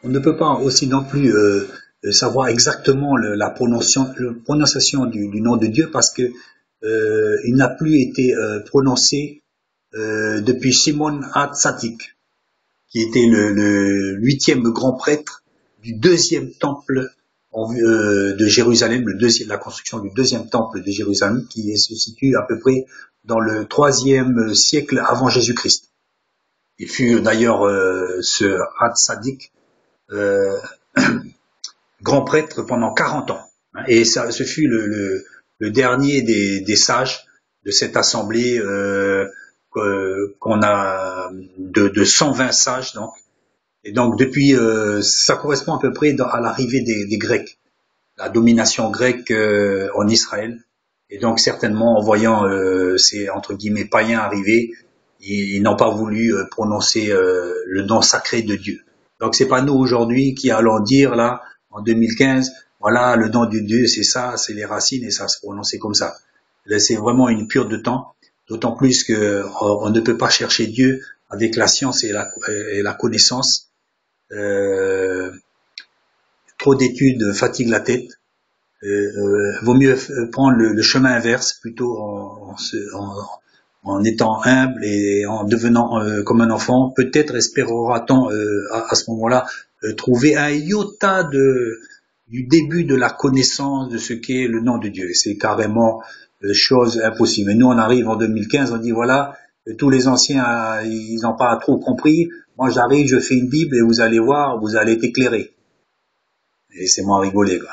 On ne peut pas aussi non plus savoir exactement prononciation du nom de Dieu parce que il n'a plus été prononcé depuis Shimon HaTzadik, qui était le huitième grand prêtre du deuxième temple de Jérusalem, la construction du deuxième temple de Jérusalem, qui se situe à peu près dans le troisième siècle avant Jésus-Christ. Il fut d'ailleurs ce HaTzadik euh, grand prêtre pendant 40 ans. Et ça, ce fut le dernier des sages de cette assemblée qu'on a de 120 sages. Donc. Et donc depuis, ça correspond à peu près à l'arrivée des Grecs, la domination grecque en Israël. Et donc certainement en voyant ces entre guillemets païens arriver, ils n'ont pas voulu prononcer le nom sacré de Dieu. Donc c'est pas nous aujourd'hui qui allons dire là en 2015, voilà le nom de Dieu, c'est ça, c'est les racines et ça se prononcer comme ça. Là c'est vraiment une pure de temps, d'autant plus que on ne peut pas chercher Dieu avec la science et la connaissance. Euh, Trop d'études fatigue la tête. Vaut mieux prendre le chemin inverse, plutôt en étant humble et en devenant comme un enfant. Peut-être espérera-t-on à ce moment-là trouver un iota du début de la connaissance de ce qu'est le nom de Dieu. C'est carrément chose impossible. Et nous, on arrive en 2015, on dit voilà, tous les anciens, ils n'ont pas trop compris. Moi, j'arrive, je fais une Bible et vous allez voir, vous allez être éclairés. Et c'est moins rigolé, quoi.